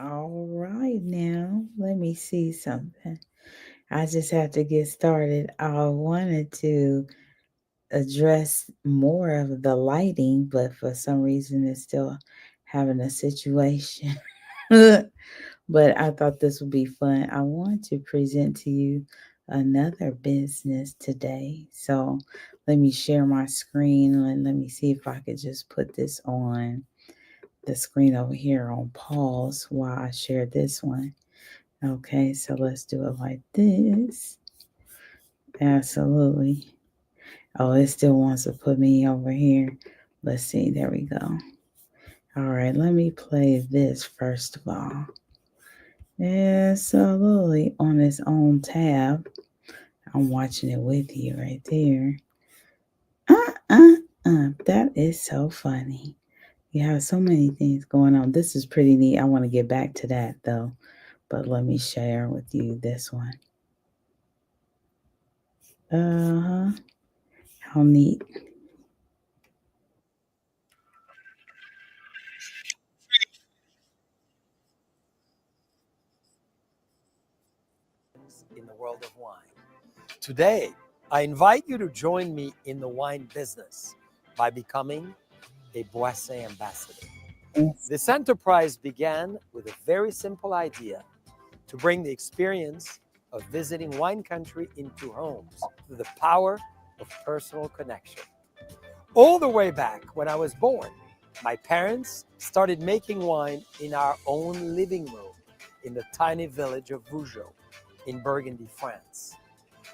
All right, now let me see something. I just have to get started. I wanted to address more of the lighting, but for some reason it's still having a situation. But I thought this would be fun. I want to present to you another business today. So let me share my screen and let me see if I could just put this on the screen over here on pause while I share this one. Okay, so let's do it like this. Absolutely. Oh, it still wants to put me over here. Let's see. There we go. All right, let me play this first of all. Absolutely on its own tab. I'm watching it with you right there. That is so funny. You have so many things going on. This is pretty neat. I want to get back to that though, but let me share with you this one. Uh huh. How neat. In the world of wine. Today, I invite you to join me in the wine business by becoming a Boisset ambassador. Yes. This enterprise began with a very simple idea to bring the experience of visiting wine country into homes through the power of personal connection. All the way back when I was born, my parents started making wine in our own living room in the tiny village of Vougeot in Burgundy, France.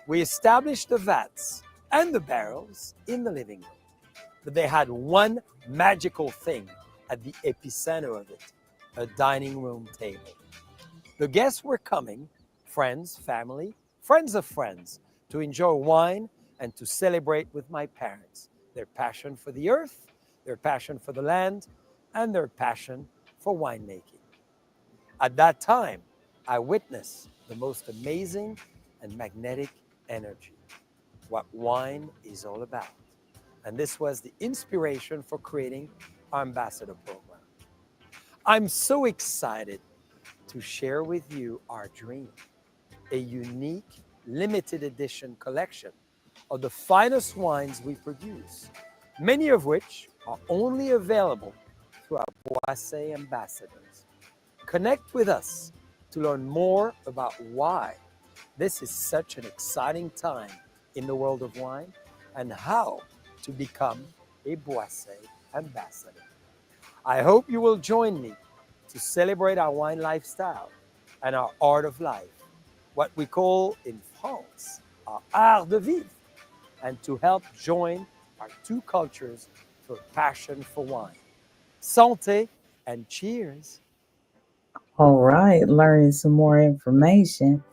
We established the vats and the barrels in the living room, but they had one magical thing at the epicenter of it, a dining room table. The guests were coming, friends, family, friends of friends, to enjoy wine and to celebrate with my parents their passion for the earth, their passion for the land, and their passion for winemaking. At that time, I witnessed the most amazing and magnetic energy, what wine is all about. And this was the inspiration for creating our ambassador program. I'm so excited to share with you our dream, a unique limited edition collection of the finest wines we produce, many of which are only available through our Boisset ambassadors. Connect with us to learn more about why this is such an exciting time in the world of wine and how to become a Boisset ambassador. I hope you will join me to celebrate our wine lifestyle and our art of life, what we call in France our art de vivre, and to help join our two cultures through a passion for wine. Santé and cheers! All right, learning some more information.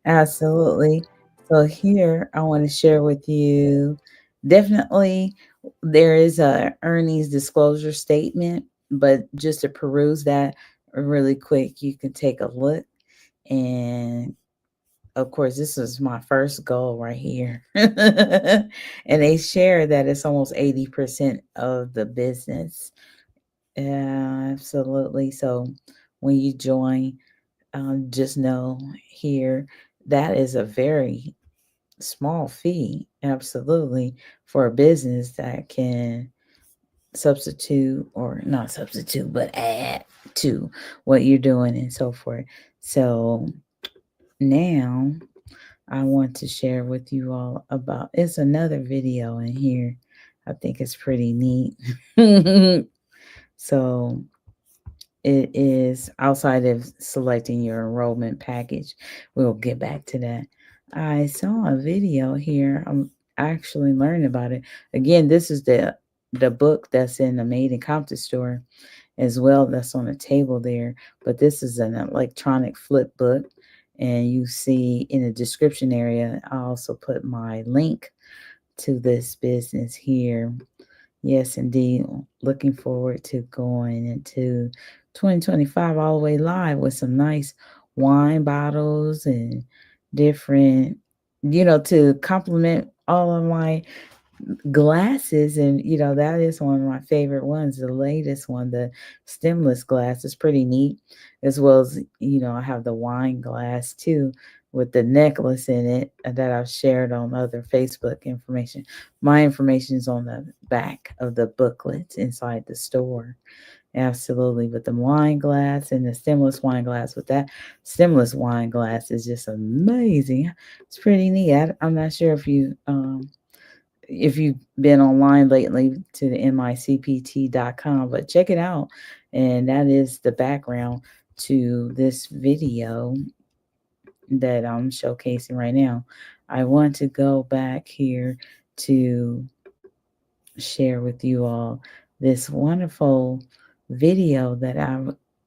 Absolutely. So here I want to share with you definitely there is a earnings disclosure statement, but just to peruse that really quick, you can take a look. And of course, this is my first goal right here. And they share that it's almost 80% of the business. Absolutely. So when you join, just know here that is a very small fee, absolutely, for a business that can substitute or not substitute, but add to what you're doing and so forth. So now I want to share with you all about it's another video in here. I think it's pretty neat. So it is outside of selecting your enrollment package. We'll get back to that. I saw a video here. I'm actually learning about it. Again, this is the book that's in the Made in Compton store as well. That's on the table there. But this is an electronic flip book. And you see in the description area, I also put my link to this business here. Yes, indeed. Looking forward to going into 2025 all the way live with some nice wine bottles and different, to complement all of my glasses, and that is one of my favorite ones. The latest one, the stemless glass, is pretty neat, as well as I have the wine glass too, with the necklace in it, that I've shared on other Facebook information. My information is on the back of the booklets inside the store. Absolutely. But the wine glass and the stemless wine glass, with that stemless wine glass, is just amazing. It's pretty neat. I'm not sure if you've been online lately to the micpt.com, but check it out. And that is the background to this video that I'm showcasing right now. I want to go back here to share with you all this wonderful video that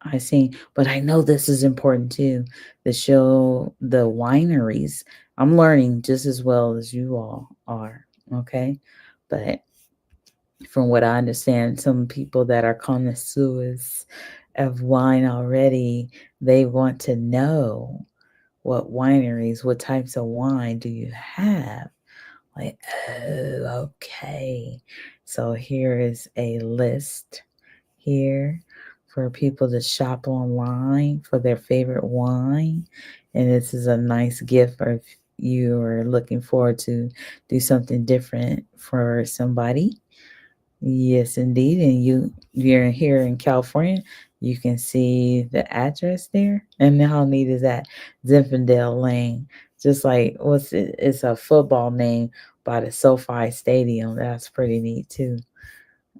I seen, but I know this is important too, to show the wineries. I'm learning just as well as you all are, okay? But from what I understand, some people that are connoisseurs of wine already, they want to know what wineries, what types of wine do you have? Like, oh, okay. So here is a list here for people to shop online for their favorite wine. And this is a nice gift if you are looking forward to do something different for somebody. Yes, indeed. And you're here in California, you can see the address there. And how neat is that? Zinfandel Lane. Just like what's it? It's a football name by the SoFi Stadium. That's pretty neat too.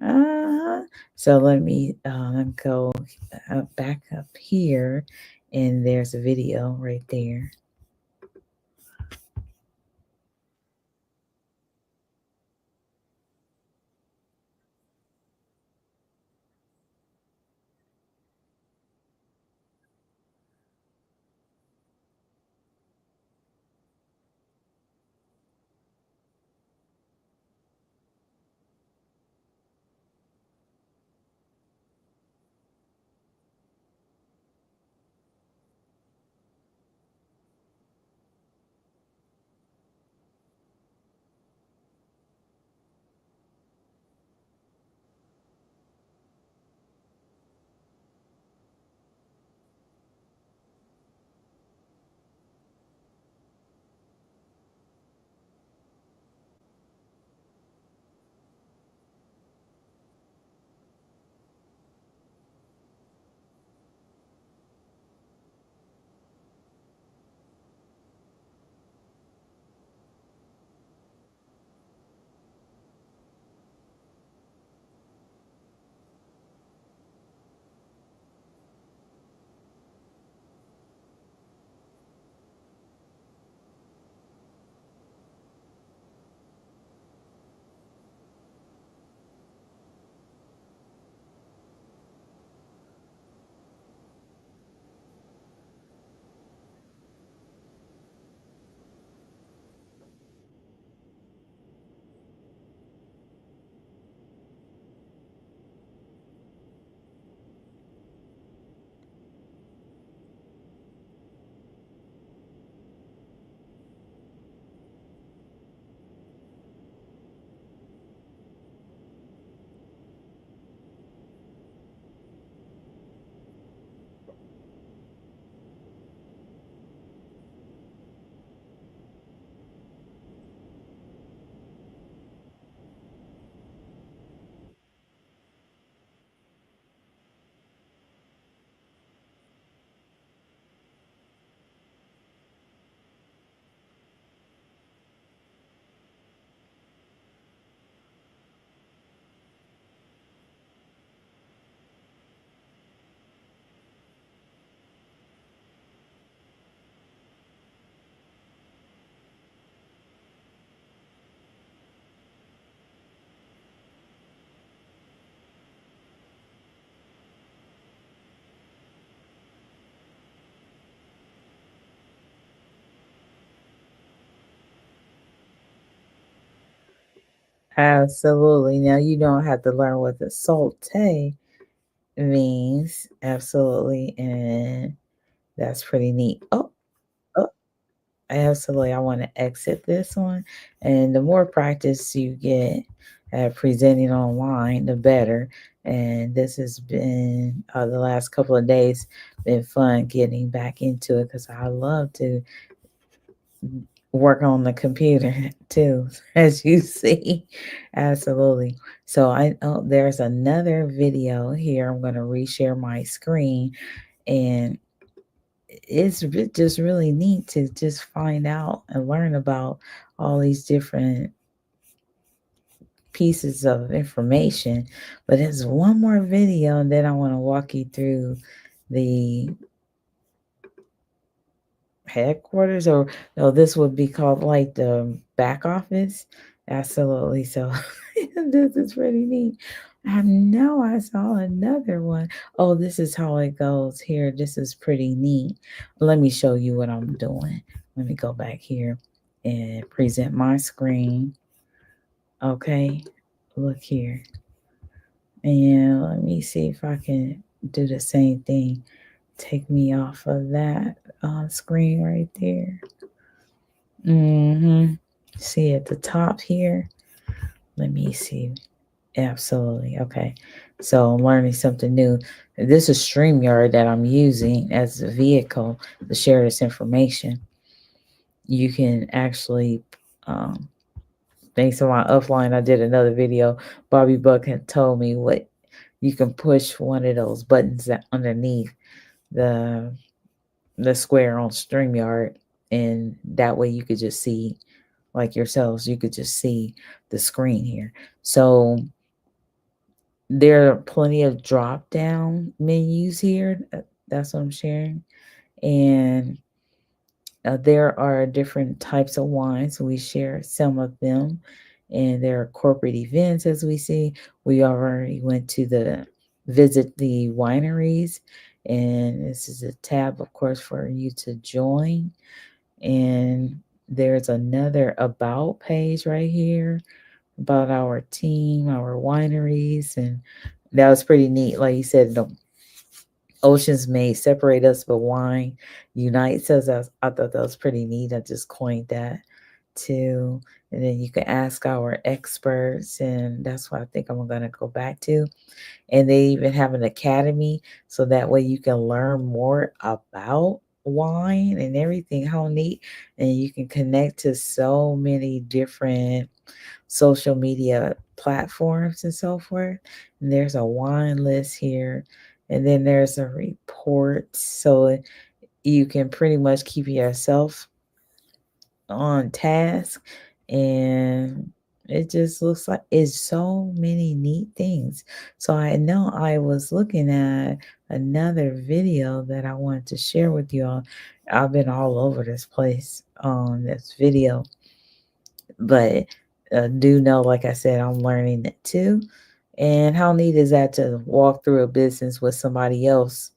Uh, so let me go back up here, and there's a video right there. Absolutely. Now you don't have to learn what the saute means. Absolutely. And that's pretty neat. Oh, Absolutely. I want to exit this one. And the more practice you get at presenting online, the better. And this has been the last couple of days been fun getting back into it because I love to work on the computer too, as you see. Absolutely. So there's another video here. I'm going to reshare my screen, and just really neat to just find out and learn about all these different pieces of information. But there's one more video, and then I want to walk you through the headquarters, or no, this would be called like the back office. Absolutely. So this is pretty neat. I know I saw another one. Oh, this is how it goes here. This is pretty neat. Let me show you what I'm doing. Let me go back here and present my screen. Okay, look here. And let me see if I can do the same thing. Take me off of that screen right there. Mm-hmm. See at the top here. Let me see. Absolutely. Okay. So I'm learning something new. This is StreamYard that I'm using as a vehicle to share this information. You can actually, um, thanks to my upline, I did another video. Bobby Buck had told me what you can push one of those buttons that underneath the the square on StreamYard, and that way you could just see like yourselves, you could just see the screen here. So there are plenty of drop down menus here. That's what I'm sharing. And there are different types of wines. We share some of them. And there are corporate events, as we see. We already went to the visit the wineries. And this is a tab, of course, for you to join. And there's another about page right here about our team, our wineries, and that was pretty neat. Like you said, the oceans may separate us, but wine unites us. I thought that was pretty neat. I just coined that too. And then you can ask our experts, and that's what I think I'm going to go back to. And they even have an academy, so that way you can learn more about wine and everything. How neat! And you can connect to so many different social media platforms and so forth. And there's a wine list here, and then there's a report, so you can pretty much keep yourself on task. And it just looks like it's so many neat things. So I know I was looking at another video that I wanted to share with you all. I've been all over this place on this video, but do know, like I said, I'm learning it too. And how neat is that to walk through a business with somebody else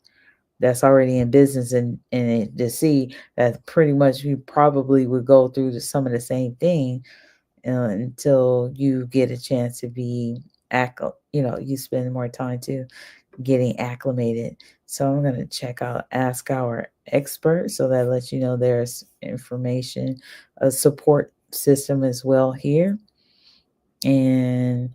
that's already in business, and to see that pretty much you probably would go through some of the same thing until you get a chance to be you spend more time too getting acclimated. So I'm going to check out Ask Our Expert, so that lets you know there's information, a support system as well here. And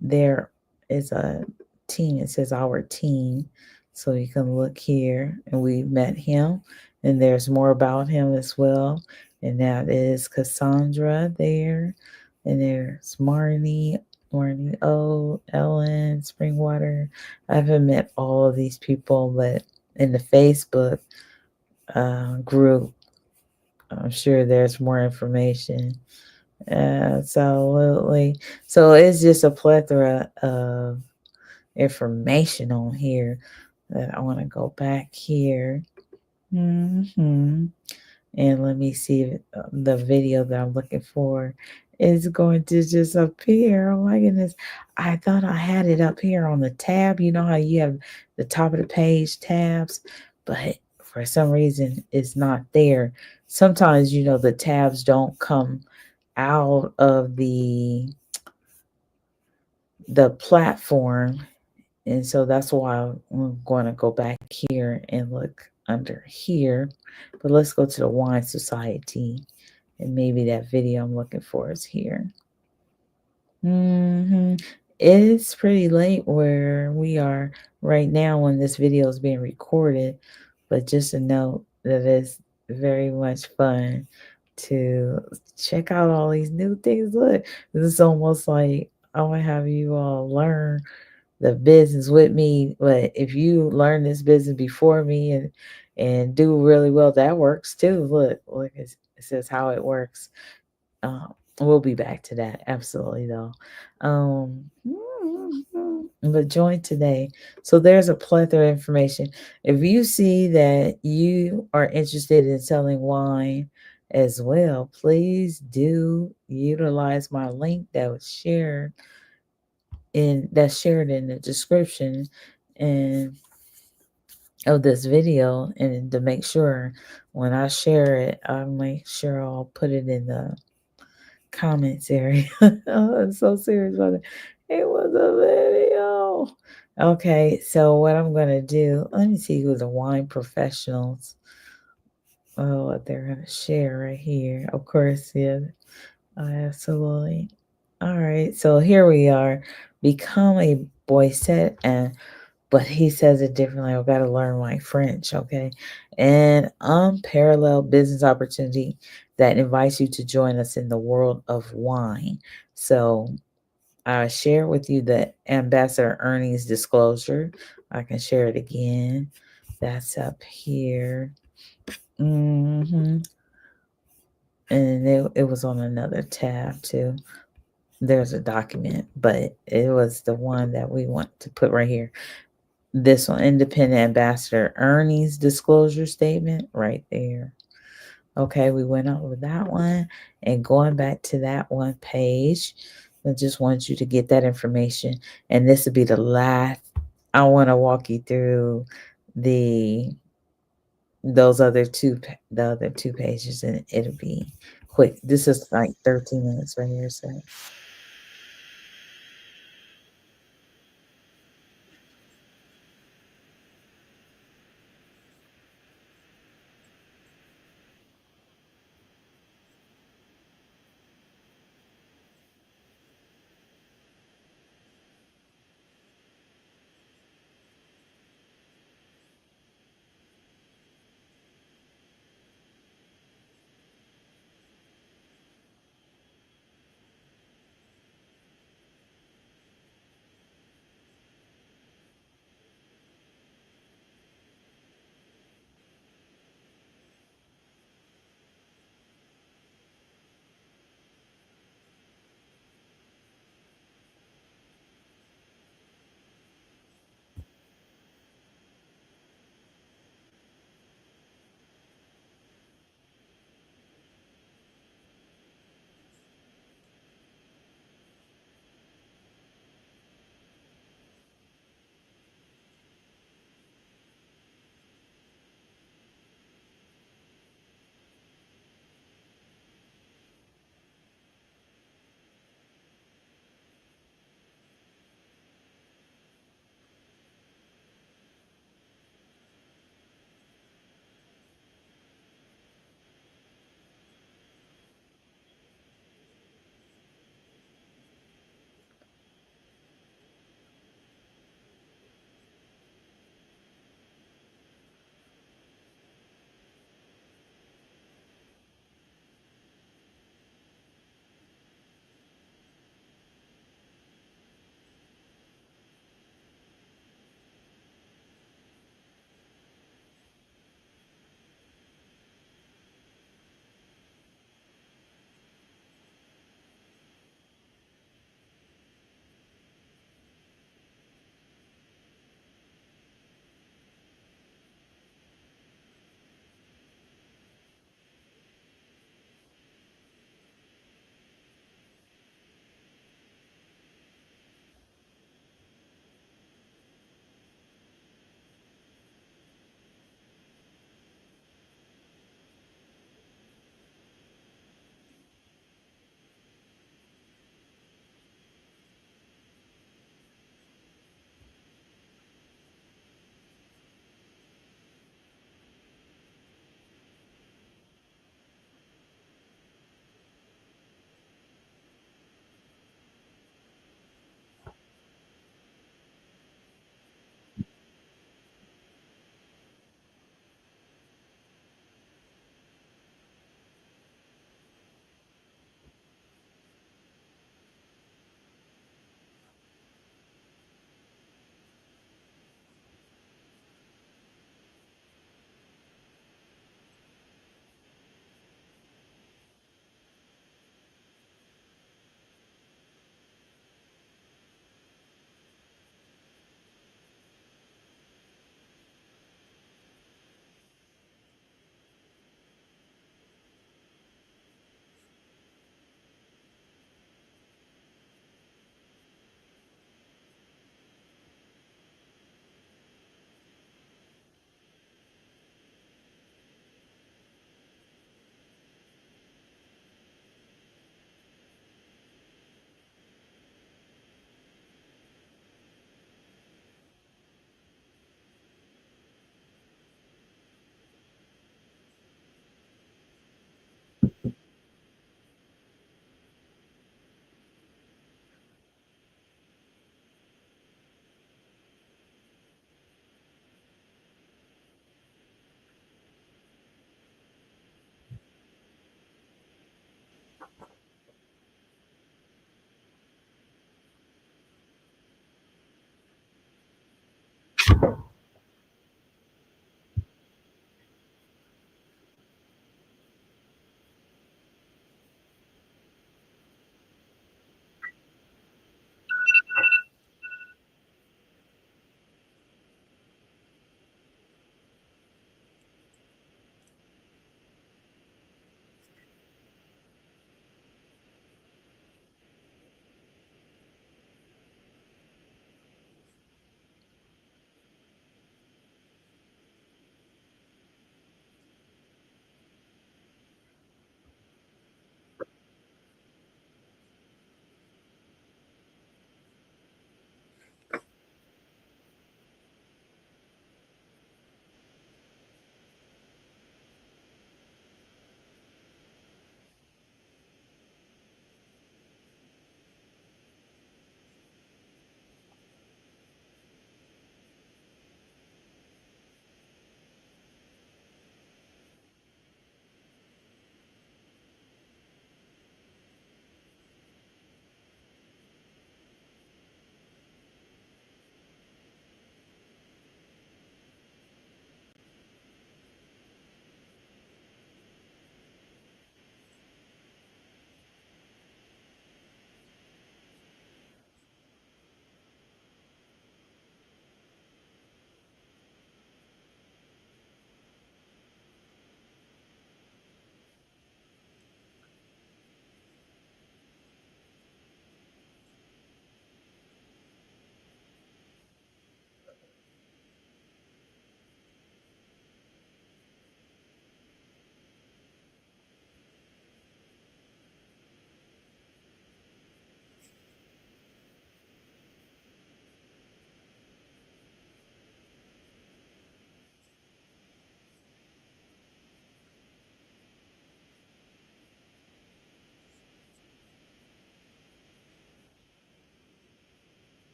there is a team. It says our team. So you can look here, and we met him. And there's more about him as well. And that is Cassandra there. And there's Marnie O, Ellen, Springwater. I haven't met all of these people, but in the Facebook group, I'm sure there's more information. Absolutely. So it's just a plethora of information on here that I want to go back here. Hmm. And let me see if the video that I'm looking for is going to just appear. Oh my goodness. I thought I had it up here on the tab. You know how you have the top of the page tabs, but for some reason it's not there. Sometimes, the tabs don't come out of the platform, and so that's why I'm going to go back here and look under here. But let's go to the Wine Society. And maybe that video I'm looking for is here. hmm It's pretty late where we are right now when this video is being recorded, but just a note that it's very much fun to check out all these new things. Look, this is almost like I want to have you all learn the business with me, but if you learn this business before me and do really well, that works too. Look, it says how it works. We'll be back to that. Absolutely, though. But join today. So there's a plethora of information. If you see that you are interested in selling wine as well, please do utilize my link that was shared in the description and of this video. And to make sure when I share it, I'll make sure I'll put it in the comments area. Oh, I'm so serious about it. It was a video. Okay, so what I'm gonna do, let me see who the wine professionals. Oh, what they're gonna share right here. Of course, yeah, absolutely. All right, so here we are. Become a Boisset, and but he says it differently. I've got to learn my French, okay? An unparalleled business opportunity that invites you to join us in the world of wine. So I share with you the ambassador earnings disclosure. I can share it again. That's up here. hmm And it was on another tab too. There's a document, but it was the one that we want to put right here. This one, independent ambassador earnings disclosure statement, right there. Okay, we went over that one and going back to that one page. I just want you to get that information. And this will be the last. I want to walk you through the those other the other two pages, and it'll be quick. This is like 13 minutes right here. So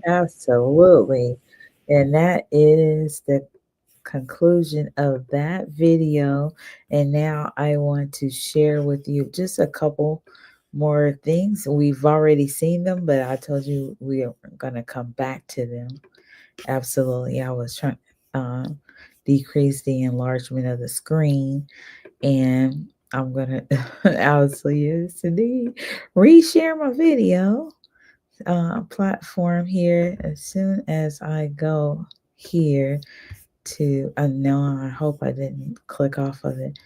Absolutely. And that is the conclusion of that video. And now I want to share with you just a couple more things. We've already seen them, but I told you we are going to come back to them. Absolutely. I was trying uh, decrease the enlargement of the screen, and I'm going to obviously, yes, indeed, reshare my video platform here as soon as I go here to no, I hope I didn't click off of it.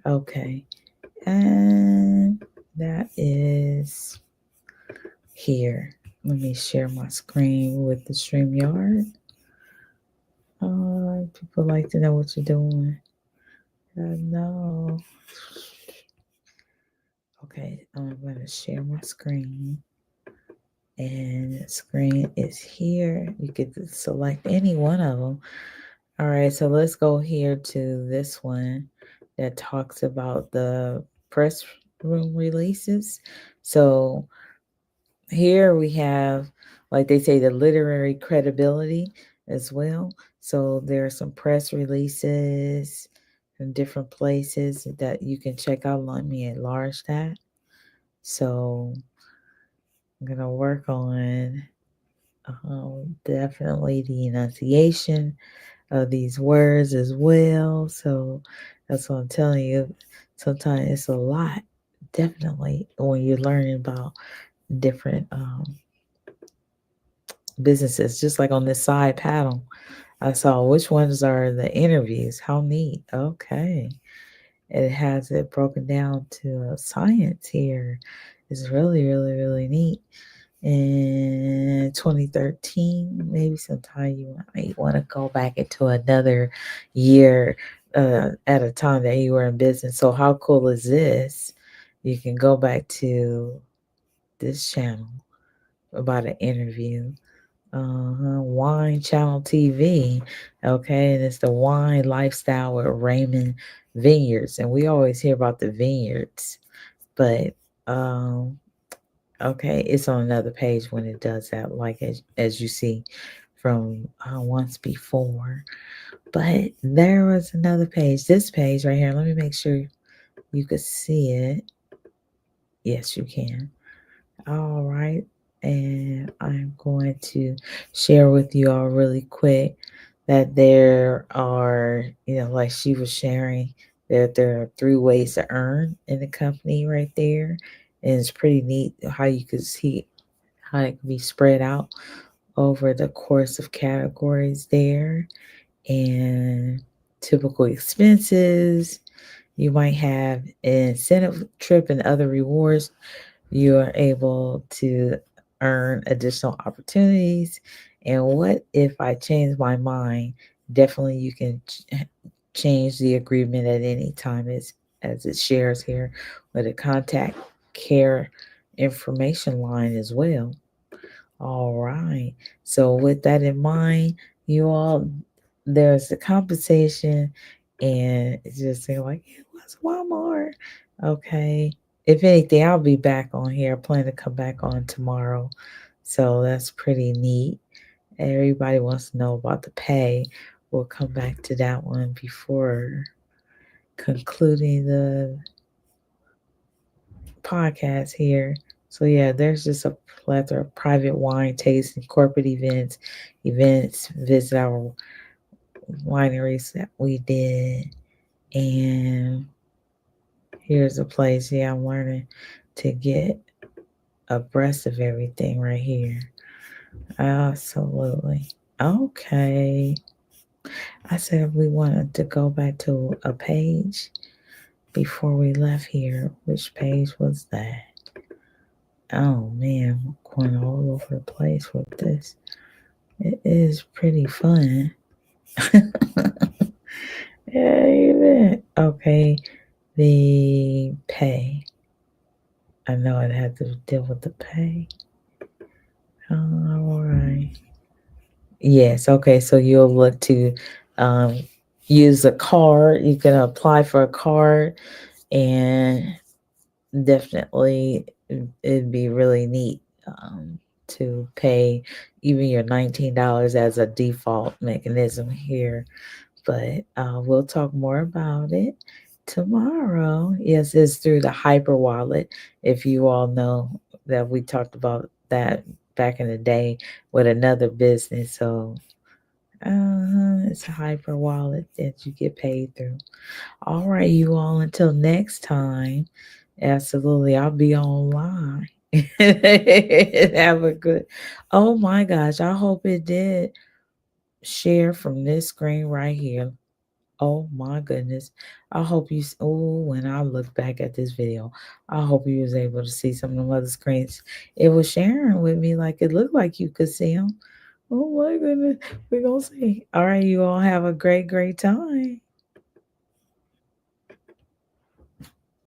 Okay. And that is here. Let me share my screen with the StreamYard. People like to know what you're doing. No. Okay, I'm going to share my screen. And the screen is here. You could select any one of them. All right, so let's go here to this one that talks about the press room releases. So here we have, like they say, the literary credibility as well. So there are some press releases from different places that you can check out. Let me enlarge that. So I'm going to work on definitely the enunciation of these words as well. So that's what I'm telling you. Sometimes it's a lot, definitely, when you're learning about different businesses. Just like on this side panel, I saw which ones are the interviews. How neat. Okay. It has it broken down to science here. It's really, really, really neat. In 2013, maybe sometime you might want to go back into another year at a time that you were in business. So, how cool is this? You can go back to this channel about an interview. Wine Channel TV. Okay, and it's the wine lifestyle with Raymond Vineyards. And we always hear about the vineyards, but um, okay, it's on another page when it does that, like as you see from once before. But there was another page. This page right here. Let me make sure you could see it. Yes, you can. All right, and I'm going to share with you all really quick that there are, like she was sharing, that there are 3 ways to earn in the company right there, and it's pretty neat how you could see how it can be spread out over the course of categories there, and typical expenses. You might have an incentive trip and other rewards. You are able to earn additional opportunities. And what if I change my mind? Definitely, you can change the agreement at any time, as it shares here with a contact care information line as well. All right. So with that in mind, you all, there's the compensation, and it's just saying like, it was Walmart. Okay. If anything, I'll be back on here. I plan to come back on tomorrow. So that's pretty neat. Everybody wants to know about the pay. We'll come back to that one before concluding the podcast here. So yeah, there's just a plethora of private wine tasting, corporate events, visit our wineries that we did. And here's a place, yeah, I'm learning to get abreast of everything right here. Absolutely. Okay. I said we wanted to go back to a page before we left here. Which page was that? Oh man, I'm going all over the place with this. It is pretty fun. Yeah, even. Okay, the pay. I know it had to deal with the pay. All right. Yes. Okay. So you'll look to um, use a card. You can apply for a card, and definitely it'd be really neat to pay even your $19 as a default mechanism here. But we'll talk more about it tomorrow. Yes, it's through the Hyper Wallet. If you all know that we talked about that back in the day with another business. So it's a Hyper Wallet that you get paid through. All right, you all, until next time. Absolutely, I'll be online. Have a good. Oh my gosh, I hope it did share from this screen right here. Oh my goodness. I hope you, oh, when I look back at this video, I hope you was able to see some of the other screens. It was sharing with me like it looked like you could see them. Oh my goodness. We're going to see. All right, you all have a great, great time.